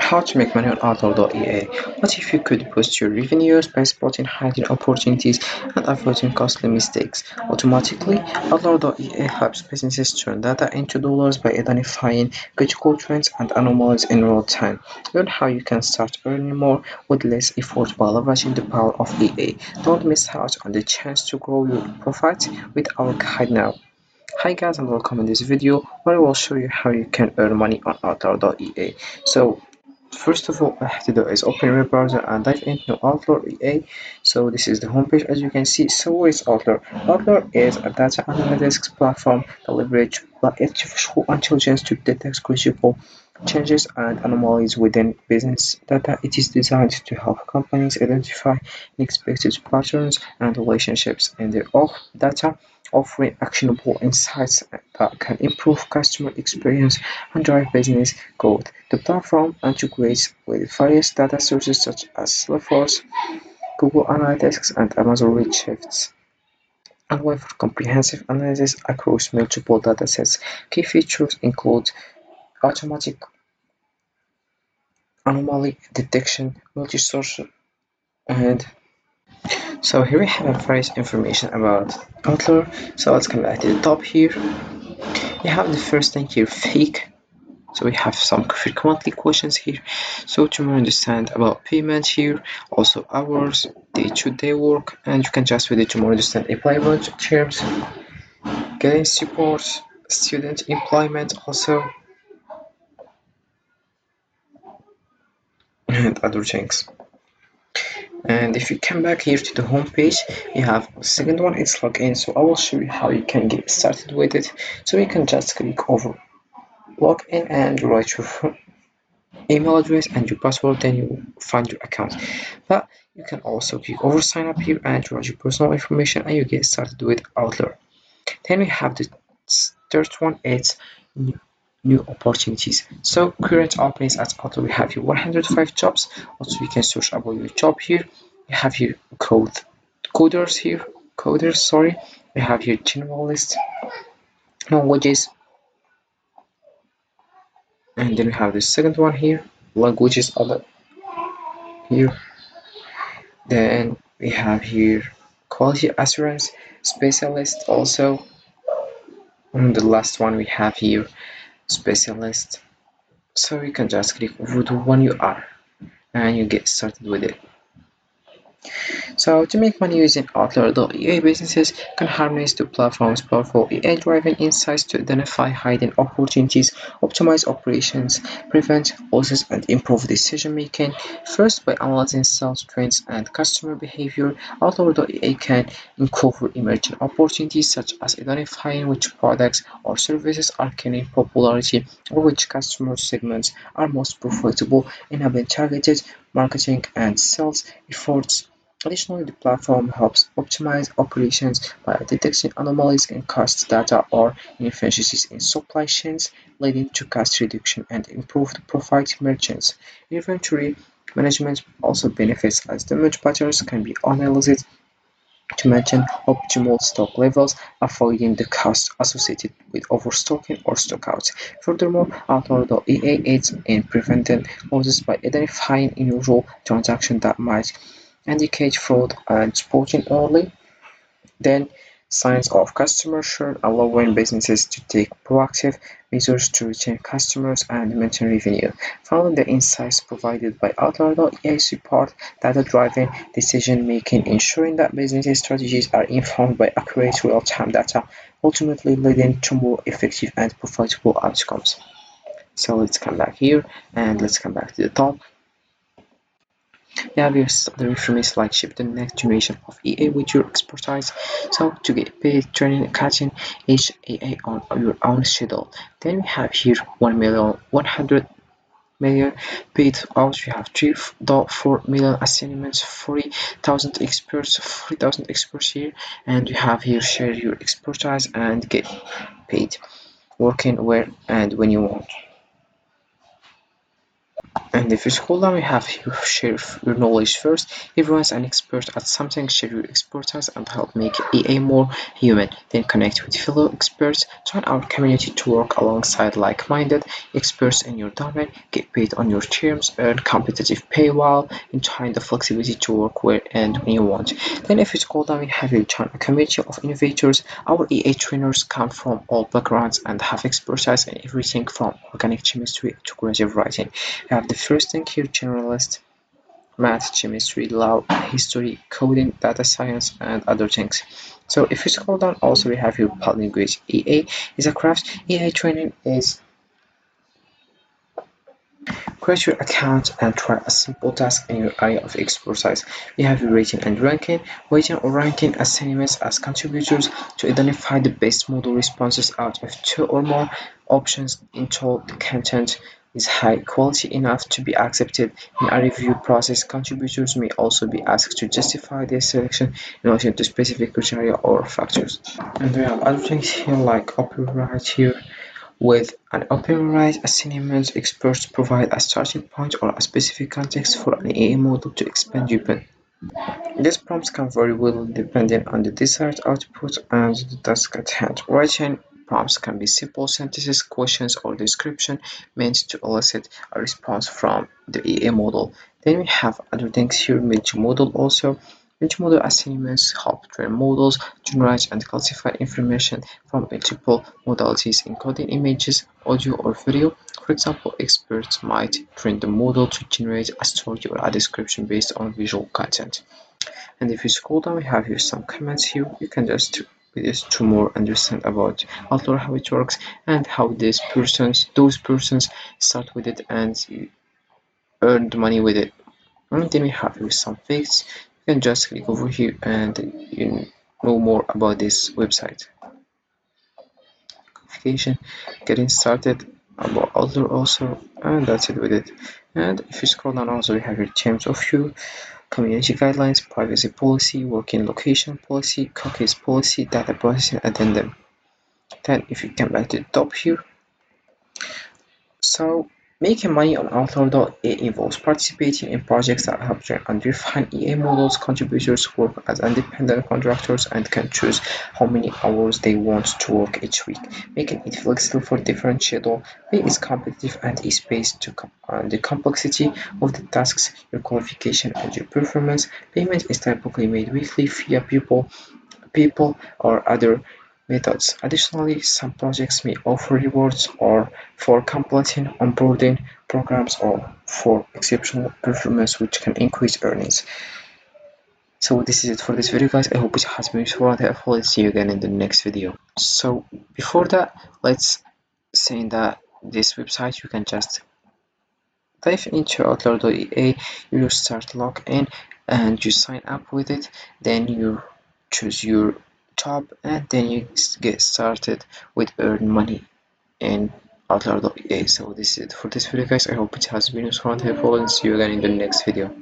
How to make money on Outlier.ea. What if you could boost your revenues by spotting hidden opportunities and avoiding costly mistakes? Automatically, Outlier.ea helps businesses turn data into dollars by identifying critical trends and anomalies in real time. Learn how you can start earning more with less effort by leveraging the power of EA. Don't miss out on the chance to grow your profits with our guide now. Hi guys and welcome in this video where I will show you how you can earn money on Outlier.ea. So first of all, I have to do is open your browser and dive into Outlier EA. So this is the homepage as you can see. So what is Outlier? Outlier is a data analytics platform that leverages artificial intelligence to detect critical changes and anomalies within business data. It is designed to help companies identify unexpected patterns and relationships in their data, offering actionable insights that can improve customer experience and drive business growth. The platform integrates with various data sources such as Salesforce, Google Analytics, and Amazon Redshifts, allowing for comprehensive analysis across multiple datasets. Key features include automatic anomaly detection, multi-source, and so here we have various information about Outlier. So let's come back to the top here. You have the first thing here, fake. So we have some frequently questions here. So to more understand about payment here, also hours, day-to-day work, and you can just read it to more understand employment terms, getting support, student employment also, and other things. And if you come back here to the home page, you have the second one, it's login. So I will show you how you can get started with it. So you can just click over login and write your email address and your password, then you find your account. But you can also click over sign up here and write your personal information and you get started with Outlier. Then we have the third one, it's new opportunities. So current openings at Outlier, we have here 105 jobs. Also you can search about your job here. You have here coders here, coders, sorry. We have here generalist, languages, and then we have the second one here, languages other here. Then we have here quality assurance specialist also, and the last one we have here specialist. So you can just click over the one you are and you get started with it. So to make money using Outlier.ea, businesses can harness the platform's powerful AI-driven insights to identify hidden opportunities, optimize operations, prevent losses, and improve decision-making. First, by analyzing sales trends and customer behavior, Outlier.ea can uncover emerging opportunities such as identifying which products or services are gaining popularity or which customer segments are most profitable, enabling targeted marketing and sales efforts. Additionally, the platform helps optimize operations by detecting anomalies in cost data or inefficiencies in supply chains, leading to cost reduction and improved profit margins. Inventory management also benefits as damage patterns can be analyzed to maintain optimal stock levels, avoiding the costs associated with overstocking or stockouts. Furthermore, Outlier.ea aids in preventing losses by identifying unusual transactions that might indicate fraud and spotting early, then signs of customer churn, allowing businesses to take proactive measures to retain customers and maintain revenue. Finally, the insights provided by Outlier.ea support data-driven decision-making, ensuring that business strategies are informed by accurate real-time data, ultimately leading to more effective and profitable outcomes. So let's come back here and let's come back to the top. Yeah, there's other information like ship the next generation of EA with your expertise. So to get paid, training, catching each EA on your own schedule. Then we have here 100 million paid out. We have 3.4 million assignments, 40,000 experts here, and we have here share your expertise and get paid, working where and when you want. And if you scroll down, we have you share your knowledge first. Everyone's an expert at something. Share your expertise and help make EA more human. Then connect with fellow experts. Join our community to work alongside like-minded experts in your domain. Get paid on your terms. Earn competitive pay while enjoying the flexibility to work where and when you want. Then if you scroll down, we have you join a community of innovators. Our EA trainers come from all backgrounds and have expertise in everything from organic chemistry to creative writing. We have the first thing here: generalist, math, chemistry, law, history, coding, data science, and other things. So if you scroll down, also we have your language. EA is a craft. EA training is create your account and try a simple task in your area of expertise. We have your rating and ranking. Rating or ranking assignments as contributors to identify the best model responses out of two or more options until the content is high quality enough to be accepted in a review process. Contributors may also be asked to justify their selection in relation to specific criteria or factors. And we have other things here like copyright here. With an open-right assignment, experts provide a starting point or a specific context for an AI model to expand upon. These prompts can vary widely depending on the desired output and the task at hand. Writing prompts can be simple sentences, questions, or description meant to elicit a response from the AI model. Then we have other things here, multimodal also. Multimodal assignments help train models, generate and classify information from multiple modalities, including images, audio, or video. For example, experts might train the model to generate a story or a description based on visual content. And if you scroll down, we have here some comments here. You can just read this to more understand about Outlier, how it works, and how those persons start with it and earned money with it. And then we have here some facts. You can just click over here and you know more about this website. Qualification, getting started about Outlier also, and that's it with it. And if you scroll down, also we have your terms of view, community guidelines, privacy policy, working location policy, cookies policy, data processing addendum. Then if you come back to the top here, so making money on Outlier.ai involves participating in projects that help train and refine EA models. Contributors work as independent contractors and can choose how many hours they want to work each week, making it flexible for different schedule. Pay is competitive and is based on the complexity of the tasks, your qualification, and your performance. Payment is typically made weekly via people or other methods. Additionally, some projects may offer rewards or for completing onboarding programs or for exceptional performance which can increase earnings. So this is it for this video, guys. I hope it has been useful and helpful. Let's see you again in the next video. So before that, let's say that this website you can just dive into Outlier.ai. You start log in and you sign up with it, then you choose your job and then you get started with earn money in Outlier.ai. So this is it for this video, guys. I hope it has been useful and helpful, and see you again in the next video.